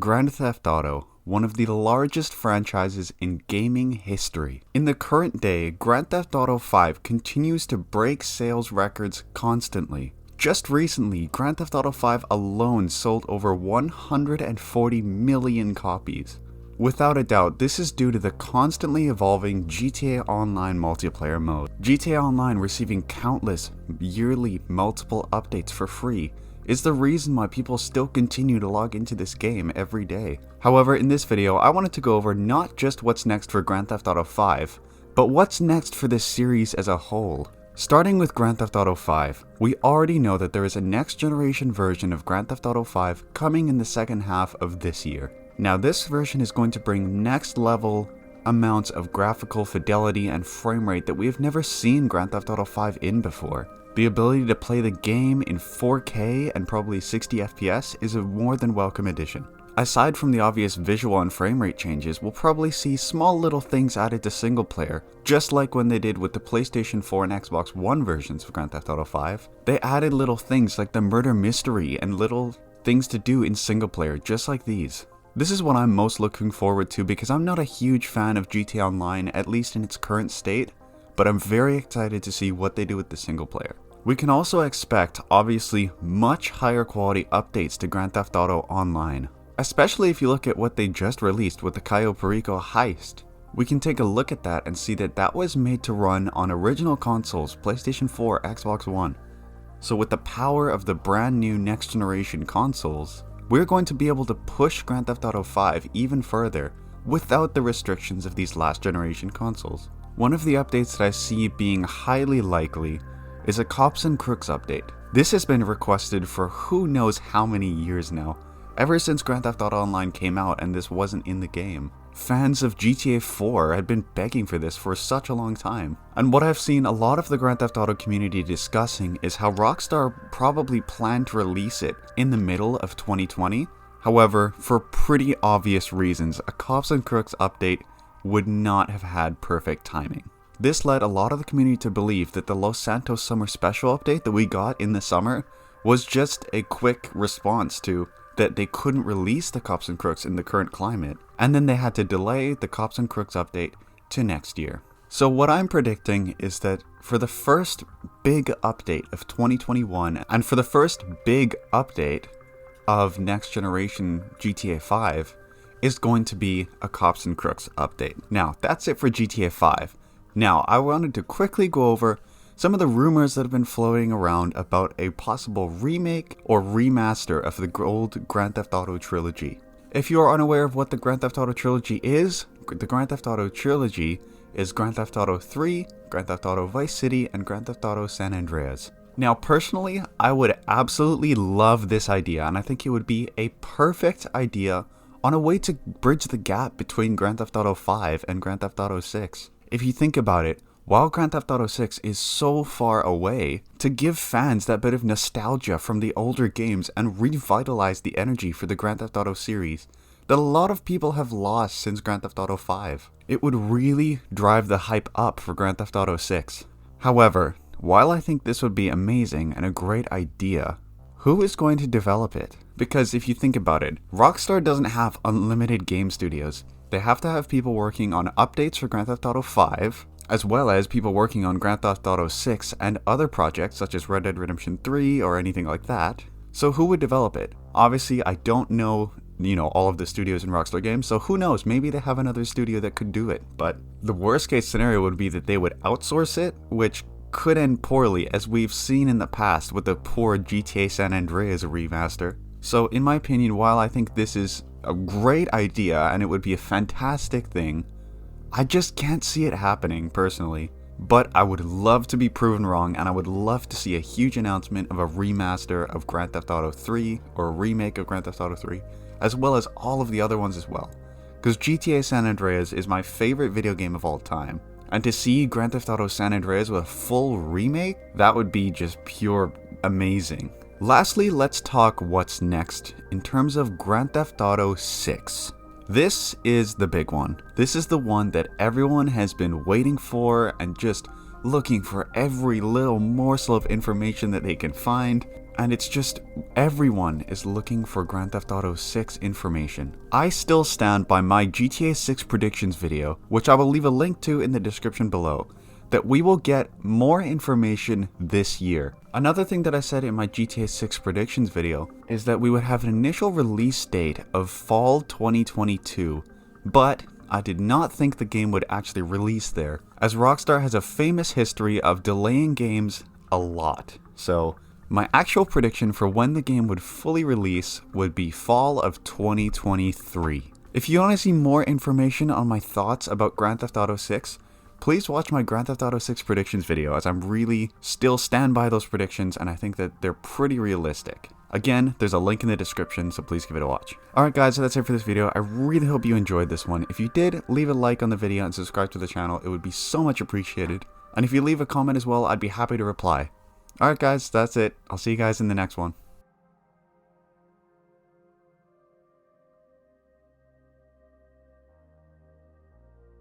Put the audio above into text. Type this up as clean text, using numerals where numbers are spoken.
Grand Theft Auto, one of the largest franchises in gaming history. In the current day, Grand Theft Auto 5 continues to break sales records constantly. Just recently, Grand Theft Auto 5 alone sold over 140 million copies. Without a doubt, this is due to the constantly evolving GTA Online multiplayer mode. GTA Online receiving countless yearly multiple updates for free is the reason why people still continue to log into this game every day. However, in this video, I wanted to go over not just what's next for Grand Theft Auto 5, but what's next for this series as a whole. Starting with Grand Theft Auto 5, we already know that there is a next generation version of Grand Theft Auto 5 coming in the second half of this year. Now this version is going to bring next level amounts of graphical fidelity and frame rate that we have never seen Grand Theft Auto 5 in before. The ability to play the game in 4K and probably 60 FPS is a more than welcome addition. Aside from the obvious visual and frame rate changes, we'll probably see small little things added to single player, just like when they did with the PlayStation 4 and Xbox One versions of Grand Theft Auto 5. They added little things like the murder mystery and little things to do in single player, just like these. This is what I'm most looking forward to because I'm not a huge fan of GTA Online, at least in its current state, but I'm very excited to see what they do with the single player. We can also expect, obviously, much higher quality updates to Grand Theft Auto Online, especially if you look at what they just released with the Cayo Perico heist. We can take a look at that and see that that was made to run on original consoles, PlayStation 4, Xbox One. So with the power of the brand new next generation consoles, we're going to be able to push Grand Theft Auto 5 even further without the restrictions of these last generation consoles. One of the updates that I see being highly likely is a Cops and Crooks update. This has been requested for who knows how many years now, ever since Grand Theft Auto Online came out and this wasn't in the game. Fans of GTA 4 had been begging for this for such a long time. And what I've seen a lot of the Grand Theft Auto community discussing is how Rockstar probably planned to release it in the middle of 2020. However, for pretty obvious reasons, a Cops and Crooks update would not have had perfect timing. This led a lot of the community to believe that the Los Santos Summer Special update that we got in the summer was just a quick response to that they couldn't release the Cops and Crooks in the current climate, and then they had to delay the Cops and Crooks update to next year. So what I'm predicting is that for the first big update of 2021, and for the first big update of next generation GTA 5, is going to be a Cops and Crooks update. Now, that's it for GTA 5. Now, I wanted to quickly go over some of the rumors that have been floating around about a possible remake or remaster of the old Grand Theft Auto trilogy. If you are unaware of what the Grand Theft Auto trilogy is, the Grand Theft Auto trilogy is Grand Theft Auto 3, Grand Theft Auto Vice City, and Grand Theft Auto San Andreas. Now, personally, I would absolutely love this idea, and I think it would be a perfect idea on a way to bridge the gap between Grand Theft Auto 5 and Grand Theft Auto 6. If you think about it, while Grand Theft Auto 6 is so far away, to give fans that bit of nostalgia from the older games and revitalize the energy for the Grand Theft Auto series that a lot of people have lost since Grand Theft Auto 5. It would really drive the hype up for Grand Theft Auto 6. However, while I think this would be amazing and a great idea, who is going to develop it? Because if you think about it, Rockstar doesn't have unlimited game studios. They have to have people working on updates for Grand Theft Auto 5, as well as people working on Grand Theft Auto 6 and other projects such as Red Dead Redemption 3 or anything like that. So who would develop it? Obviously, I don't know, all of the studios in Rockstar Games, so who knows, maybe they have another studio that could do it. But the worst case scenario would be that they would outsource it, which could end poorly, as we've seen in the past with the poor GTA San Andreas remaster. So in my opinion, while I think this is a great idea and it would be a fantastic thing, I just can't see it happening personally. But I would love to be proven wrong, and I would love to see a huge announcement of a remaster of Grand Theft Auto 3 or a remake of Grand Theft Auto 3, as well as all of the other ones as well. Because GTA San Andreas is my favorite video game of all time, and to see Grand Theft Auto San Andreas with a full remake, that would be just pure amazing. Lastly, let's talk what's next in terms of Grand Theft Auto 6. This is the big one. This is the one that everyone has been waiting for and just looking for every little morsel of information that they can find. and it's just everyone is looking for Grand Theft Auto 6 information. I still stand by my GTA 6 predictions video, which I will leave a link to in the description below, that we will get more information this year. Another thing that I said in my GTA 6 predictions video is that we would have an initial release date of fall 2022, but I did not think the game would actually release there, as Rockstar has a famous history of delaying games a lot. So my actual prediction for when the game would fully release would be fall of 2023. If you want to see more information on my thoughts about Grand Theft Auto 6, please watch my Grand Theft Auto 6 predictions video, as I'm really still stand by those predictions and I think that they're pretty realistic. Again, there's a link in the description, so please give it a watch. Alright guys, so that's it for this video. I really hope you enjoyed this one. If you did, leave a like on the video and subscribe to the channel. It would be so much appreciated. And if you leave a comment as well, I'd be happy to reply. Alright guys, that's it. I'll see you guys in the next one.